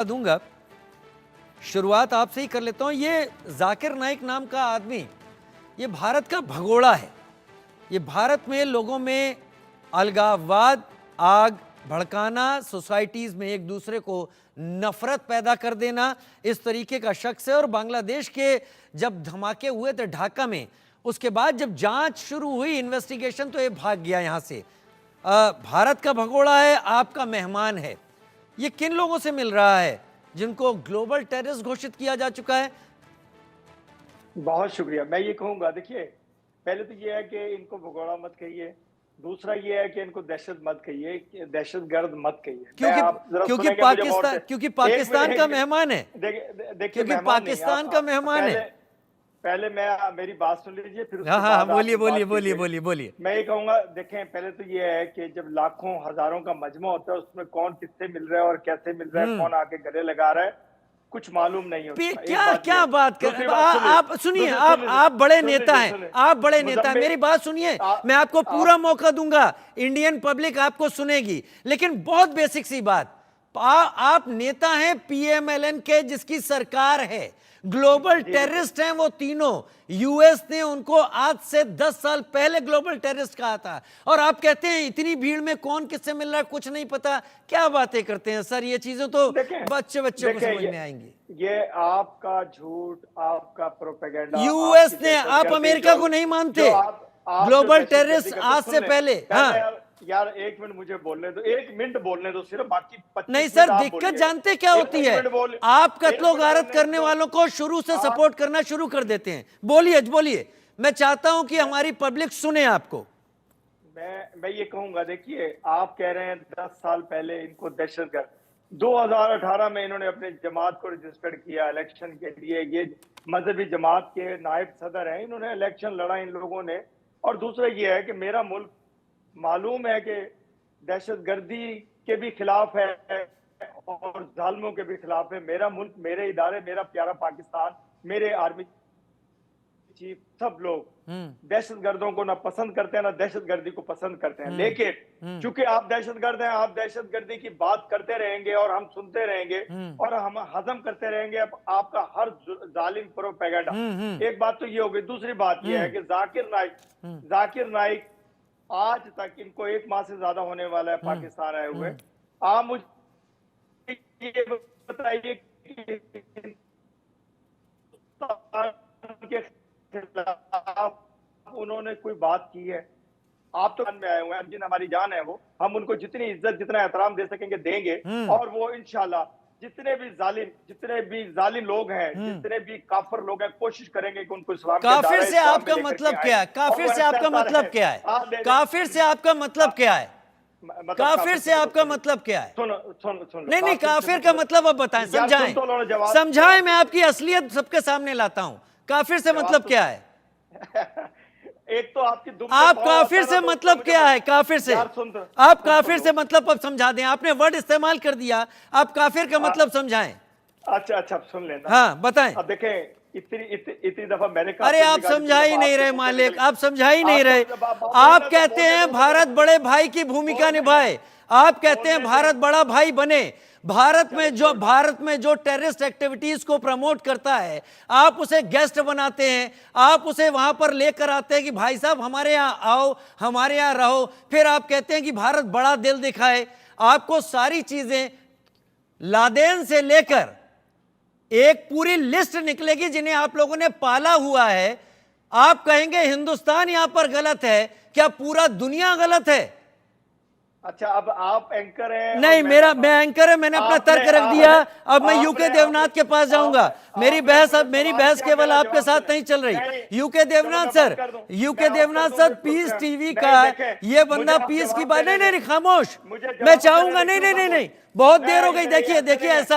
दूंगा। शुरुआत आपसे ही कर लेता हूं। ये जाकिर नाइक नाम का आदमी ये भारत का भगोड़ा है। ये भारत में लोगों में अलगाववाद, आग भड़काना, सोसाइटीज़ में एक दूसरे को नफरत पैदा कर देना, इस तरीके का शख्स है। और बांग्लादेश के जब धमाके हुए थे ढाका में, उसके बाद जब जांच शुरू हुई, इन्वेस्टिगेशन, तो ये भाग गया यहाँ से। भारत का भगोड़ा है, आपका मेहमान है। ये किन लोगों से मिल रहा है जिनको ग्लोबल टेररिस्ट घोषित किया जा चुका है? बहुत शुक्रिया। मैं ये कहूंगा, देखिए, पहले तो ये है कि इनको भगोड़ा मत कहिए। दूसरा ये है कि इनको दहशत मत कहिए, दहशतगर्द मत कहिए। क्योंकि पाकिस्तान का मेहमान है। देखिए, क्योंकि पाकिस्तान का मेहमान है। पहले मेरी बात सुन लीजिए, फिर हाँ, बोलिए। मैं ये कहूंगा, देखें, पहले तो ये है कि जब लाखों हजारों का मजमा होता है, उसमें कौन किससे मिल रहा है और कैसे मिल रहा है, कौन आके गले लगा रहा है, कुछ मालूम नहीं होता। क्या बात कर, आप सुनिए, आप बड़े नेता हैं, आप बड़े नेता हैं, मेरी बात सुनिए। मैं आपको पूरा मौका दूंगा, इंडियन पब्लिक आपको सुनेगी, लेकिन बहुत बेसिक सी बात, आप नेता हैं पीएमएलएन के, जिसकी सरकार है। ग्लोबल टेररिस्ट हैं वो तीनों। यूएस ने उनको आज से 10 साल पहले ग्लोबल टेररिस्ट कहा था, और आप कहते हैं इतनी भीड़ में कौन किससे मिल रहा है कुछ नहीं पता। क्या बातें करते हैं सर, ये चीजें तो बच्चे को समझ में आएंगी। ये आपका झूठ, आपका प्रोपेगेंडा। यूएस ने, आप अमेरिका को नहीं मानते? ग्लोबल टेररिस्ट आज से पहले, हाँ यार, 1 मिनट मुझे बोलने दो, 1 मिनट बोलने दो सिर्फ, बाकी 25 नहीं सर, दिक्कत जानते क्या होती है? आप कत्लो गारत करने वालों को शुरू से सपोर्ट करना शुरू कर देते हैं। बोलिए, मैं चाहता हूं कि हमारी पब्लिक सुने आपको। मैं ये कहूंगा, देखिए, आप कह रहे हैं 10 साल पहले इनको दहशतगर्द, 2018 में इन्होंने अपने जमात को रजिस्टर्ड किया इलेक्शन के लिए। ये मजहबी जमात के नायब सदर हैं, इन्होंने इलेक्शन लड़ा इन लोगों ने। और दूसरा ये है कि मेरा मुल्क मालूम है कि दहशतगर्दी के भी खिलाफ है और जालिमों के भी खिलाफ है। मेरा मुल्क, मेरे इदारे, मेरा प्यारा पाकिस्तान, मेरे आर्मी चीफ, सब लोग दहशतगर्दों को ना पसंद करते हैं, ना दहशतगर्दी को पसंद करते हैं। लेकिन चूंकि आप दहशतगर्द हैं, आप दहशतगर्दी की बात करते रहेंगे और हम सुनते रहेंगे और हम हजम करते रहेंगे अब आपका हर जालिम प्रोपेगेंडा। एक बात तो ये होगी। दूसरी बात ये है कि जाकिर नाइक आज तक, इनको 1 माह से ज्यादा होने वाला है पाकिस्तान आए हुए। आप मुझे ये बताइए के खिलाफ उन्होंने कोई बात की है? आप तो में आए हुए हैं, जिन हमारी जान है वो, हम उनको जितनी इज्जत, जितना एहतराम दे सकेंगे देंगे। और वो इंशाल्लाह जितने भी जालिम लोग हैं, जितने भी काफिर लोग हैं, कोशिश करेंगे कि उनको इस्लाम काफिर से आपका मतलब क्या है? काफिर से आपका मतलब क्या है? काफिर से आपका मतलब क्या है? काफिर से आपका मतलब क्या है? सुन नहीं, काफिर का मतलब अब बताएं, समझाएं। मैं आपकी असलियत सबके सामने लाता हूं। काफिर से मतलब क्या है? एक तो आप काफिर से मतलब क्या है? काफिर से आप काफिर से मतलब अब समझा दें। आपने वर्ड इस्तेमाल कर दिया, आप काफिर का मतलब समझाएं। अच्छा, सुन लेना। हाँ, बताएं। अब देखें, इतनी दफा मैंने कहा, अरे आप समझा ही नहीं रहे मालिक, आप समझा ही नहीं रहे। आप कहते हैं भारत बड़े भाई की भूमिका निभाए, आप कहते हैं भारत बड़ा भाई बने। भारत में जो टेररिस्ट एक्टिविटीज को प्रमोट करता है, आप उसे गेस्ट बनाते हैं, आप उसे वहां पर लेकर आते हैं कि भाई साहब हमारे यहाँ आओ, हमारे यहाँ रहो। फिर आप कहते हैं कि भारत बड़ा दिल दिखाए। आपको सारी चीजें, लादेन से लेकर एक पूरी लिस्ट निकलेगी जिन्हें आप लोगों ने पाला हुआ है। आप कहेंगे हिंदुस्तान यहां पर गलत है, क्या पूरा दुनिया गलत है? अच्छा, अब आप एंकर हैं? नहीं, मैं एंकर है, मैंने अपना तर्क रख दिया। अब मैं यूके देवनाथ के पास जाऊंगा। मेरी बहस केवल आपके साथ नहीं चल रही। UK Devnath sir, peace TV का ये बंदा पीस की बात नहीं, खामोश। मैं चाहूंगा, नहीं, बहुत देर हो गई। देखिए ऐसा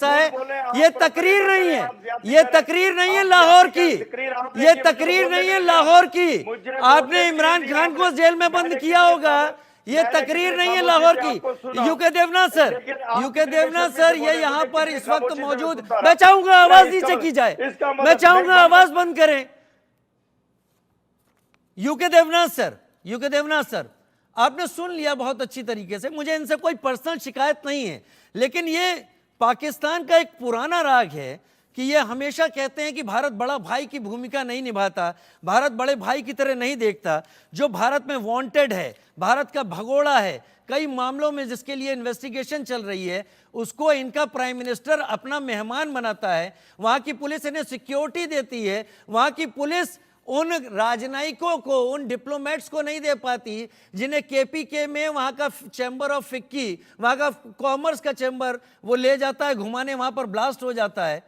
है। ये तकरीर नहीं है लाहौर की। ये तकरीर नहीं है लाहौर की। आपने इमरान खान को जेल में बंद किया होगा। ये तकरीर नहीं है लाहौर की। यूके देवनाथ सर, ये यहाँ पर इस वक्त मौजूद। मैं चाहूंगा आवाज नीचे की जाए, मैं चाहूंगा आवाज बंद करें। यूके देवनाथ सर, आपने सुन लिया बहुत अच्छी तरीके से। मुझे इनसे कोई पर्सनल शिकायत नहीं है, लेकिन ये पाकिस्तान का एक पुराना राग है कि ये हमेशा कहते हैं कि भारत बड़ा भाई की भूमिका नहीं निभाता, भारत बड़े भाई की तरह नहीं देखता। जो भारत में वांटेड है, भारत का भगोड़ा है कई मामलों में जिसके लिए इन्वेस्टिगेशन चल रही है, उसको इनका प्राइम मिनिस्टर अपना मेहमान बनाता है। वहाँ की पुलिस इन्हें सिक्योरिटी देती है, वहाँ की पुलिस उन राजनयिकों को, उन डिप्लोमेट्स को नहीं दे पाती जिन्हें केपीके में वहाँ का चैम्बर ऑफ फिक्की, वहाँ का कॉमर्स का चैम्बर वो ले जाता है घुमाने, वहाँ पर ब्लास्ट हो जाता है।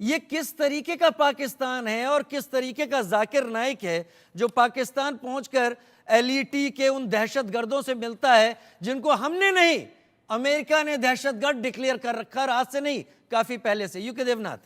ये किस तरीके का पाकिस्तान है और किस तरीके का जाकिर नाइक है जो पाकिस्तान पहुंचकर एलईटी के उन दहशतगर्दों से मिलता है जिनको हमने नहीं, अमेरिका ने दहशतगर्द डिक्लेयर कर रखा, आज से नहीं काफी पहले से। यूके देवनाथ,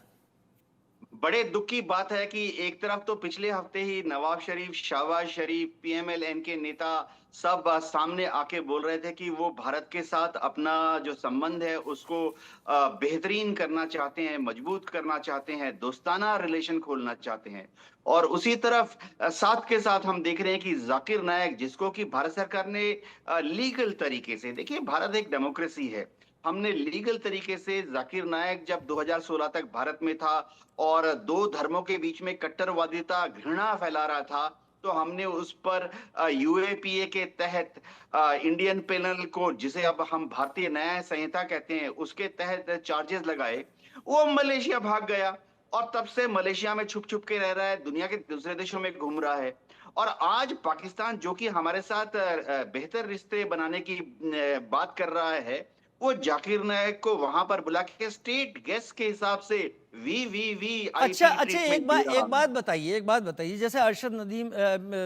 बड़े दुख की बात है कि एक तरफ तो पिछले हफ्ते ही नवाज शरीफ, शहबाज शरीफ, पीएमएलएन के नेता सब सामने आके बोल रहे थे कि वो भारत के साथ अपना जो संबंध है उसको बेहतरीन करना चाहते हैं, मजबूत करना चाहते हैं, दोस्ताना रिलेशन खोलना चाहते हैं। और उसी तरफ साथ के साथ हम देख रहे हैं कि जाकिर नायक, जिसको कि भारत सरकार ने लीगल तरीके से, देखिए भारत एक डेमोक्रेसी है, हमने लीगल तरीके से जाकिर नायक जब 2016 तक भारत में था और दो धर्मों के बीच में कट्टरवादिता, घृणा फैला रहा था, तो हमने उस पर यूएपीए के तहत इंडियन पेनल कोड, जिसे अब हम भारतीय न्याय संहिता कहते हैं, उसके तहत चार्जेस लगाए। वो मलेशिया भाग गया और तब से मलेशिया में छुप छुप के रह रहा है, दुनिया के दूसरे देशों में घूम रहा है। और आज पाकिस्तान जो कि हमारे साथ बेहतर रिश्ते बनाने की बात कर रहा है, वो जाकिर नायक को वहां पर बुला के स्टेट गेस्ट के हिसाब से वी अच्छा, एक बात बताइए, जैसे अरशद नदीम,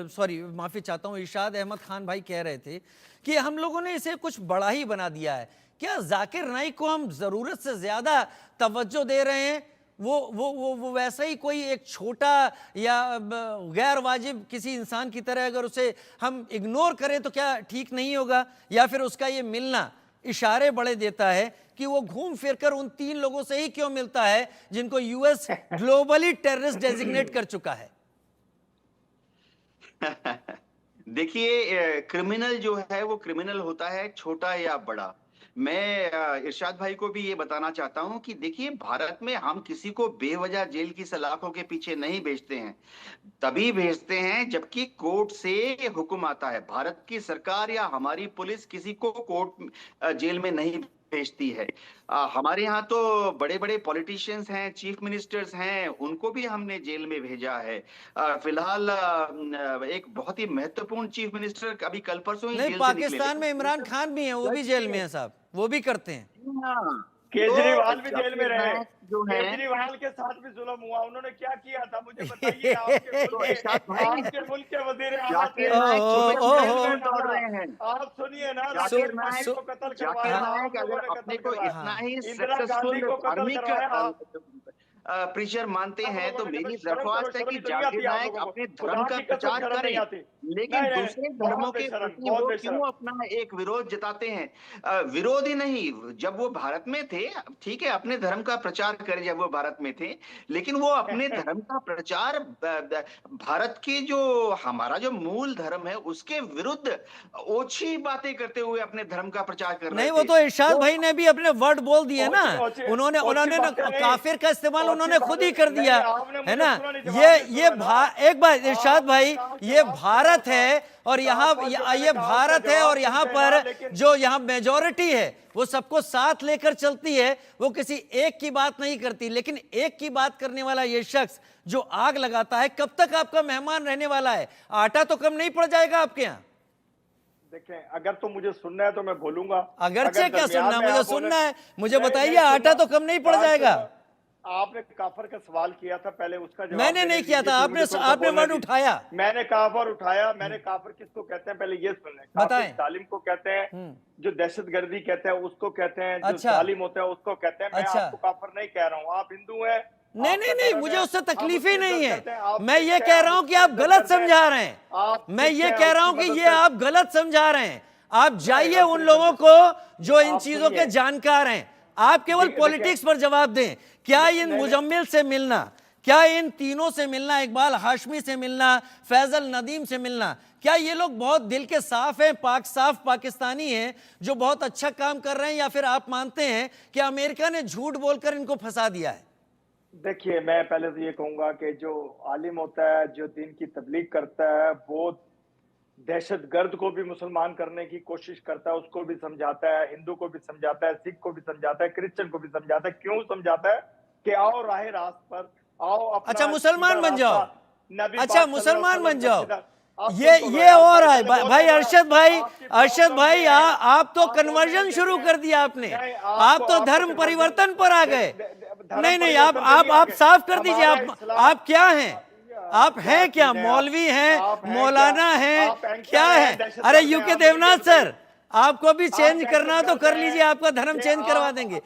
सॉरी माफी चाहता हूँ, इरशाद अहमद खान भाई कह रहे थे कि हम लोगों ने इसे कुछ बड़ा ही बना दिया है। क्या जाकिर नाइक को हम जरूरत से ज्यादा तवज्जो दे रहे हैं? वो वैसा ही कोई एक छोटा या गैर वाजिब किसी इंसान की तरह अगर उसे हम इग्नोर करें तो क्या ठीक नहीं होगा? या फिर उसका ये मिलना इशारे बड़े देता है कि वो घूम फिर कर उन 3 लोगों से ही क्यों मिलता है जिनको यूएस ग्लोबली टेररिस्ट डेजिग्नेट कर चुका है? देखिए, क्रिमिनल जो है वो क्रिमिनल होता है, छोटा या बड़ा। मैं इरशाद भाई को भी ये बताना चाहता हूं कि देखिए, भारत में हम किसी को बेवजह जेल की सलाखों के पीछे नहीं भेजते हैं, तभी भेजते हैं जबकि कोर्ट से हुक्म आता है। भारत की सरकार या हमारी पुलिस किसी को कोर्ट जेल में नहीं भेजती है। हमारे यहाँ तो बड़े बड़े पॉलिटिशियंस हैं, चीफ मिनिस्टर्स हैं, उनको भी हमने जेल में भेजा है। फिलहाल एक बहुत ही महत्वपूर्ण चीफ मिनिस्टर अभी कल परसों ही नहीं, पाकिस्तान में इमरान खान भी हैं, वो भी जेल में हैं साहब, वो भी करते हैं। केजरीवाल भी जेल में रहे, केजरीवाल के साथ भी जुल्म हुआ, उन्होंने क्या किया था मुझे बताइए। आपके मुल्क के वजीर आप सुनिए ना, को कत्ल करवाया, अपने को इतना ही सक्सेसफुल प्रीचर मानते हैं, तो मेरी दरख्वास्त है कि जाकिर नायक अपने धर्म का प्रचार करें, लेकिन दूसरे धर्मों के प्रति वो क्यों अपना एक विरोध जताते हैं? विरोध ही नहीं, जब वो भारत में थे, ठीक है, अपने धर्म का प्रचार करें जब वो भारत में थे, लेकिन वो अपने धर्म का प्रचार भारत के जो हमारा जो मूल धर्म है उसके विरुद्ध ओछी बातें करते हुए अपने धर्म का प्रचार कर रहे थे। नहीं, वो तो इरशाद भाई ने भी अपने वर्ड बोल दिए ना, उन्होंने काफिर का इस्तेमाल उन्होंने खुद ही कर दिया है ना। एक बात इरशाद भाई, ये भारत है और ये भारत है और यहाँ पर जो यहाँ मेजॉरिटी है वो सबको साथ लेकर चलती है, वो किसी एक की बात नहीं करती। लेकिन एक की बात करने वाला ये शख्स जो आग लगाता है, कब तक आपका मेहमान रहने वाला है? आटा तो कम नहीं पड़ जाएगा आपके यहाँ। देखें, अगर तो मुझे सुनना है तो मैं बोलूंगा, अगरचे क्या सुनना, मुझे सुनना है, मुझे बताइए, आटा तो कम नहीं पड़ जाएगा। आपने काफर का सवाल किया था, पहले उसका जवाब मैंने नहीं किया था, आपने वर्ड उठाया। मैंने काफर उठाया, मैंने काफर किसको कहते हैं पहले ये सुन लें। बताएं। जालिम को कहते हैं, जो दहशतगर्दी कहते हैं उसको कहते हैं, जो जालिम होता है उसको कहते हैं। मैं आपको काफर नहीं कह रहा हूँ, आप हिंदू हैं। नहीं, मुझे उससे तकलीफ ही नहीं है। मैं ये कह रहा हूँ कि आप गलत समझा रहे हैं, मैं ये कह रहा हूँ कि ये आप गलत समझा रहे हैं। आप जाइए उन लोगों को जो इन चीजों के जानकार हैं, आप केवल पॉलिटिक्स पर जवाब दें। क्या इन मुजम्मिल से मिलना, क्या इन तीनों से मिलना, इकबाल हाशमी से मिलना, फैजल नदीम से मिलना, क्या ये लोग बहुत दिल के साफ हैं, साफ पाकिस्तानी हैं जो बहुत अच्छा काम कर रहे हैं, या फिर आप मानते हैं कि अमेरिका ने झूठ बोलकर इनको फंसा दिया है? देखिए, मैं पहले तो ये कहूंगा कि जो आलिम होता है, जो दीन की तबलीग करता है, वो दहशतगर्द को भी मुसलमान करने की कोशिश करता है, उसको भी समझाता है, हिंदू को भी समझाता है, सिख को भी समझाता है, क्रिश्चियन को भी समझाता है। क्यों समझाता है? कि आओ राह रास्त पर आओ, अपना अच्छा मुसलमान बन जाओ, नबी अच्छा पाक मुसलमान बन जाओ। आप ये सुन तो ये लो हो यार, रहा है पहले बहुत भाई हो रहा है। अरशद भाई, आपकी अरशद प्रॉब्लम भाई ये है, आप तो आप कन्वर्जन बोल शुरू रहे कर दिया आपने, नहीं, आप तो आपको धर्म conversion- परिवर्तन पर आ गए। धर्म नहीं नहीं, आप परिवर्तन पे नहीं आ आप गए। साफ कर दीजिए, हमारा आप इस्लाम- क्या हैं? आप हैं क्या? आप- मौलवी हैं, आप हैं मौलाना क्या? हैं, आप एंकर क्या हैं, है? दहशतगर्द अरे हैं, यूके आप देवनाथ मुझे सर, आपको भी चेंज आप करना तो दहशतगर्द कर हैं, लीजिए, आपका धर्म कि चेंज करवा आप- देंगे।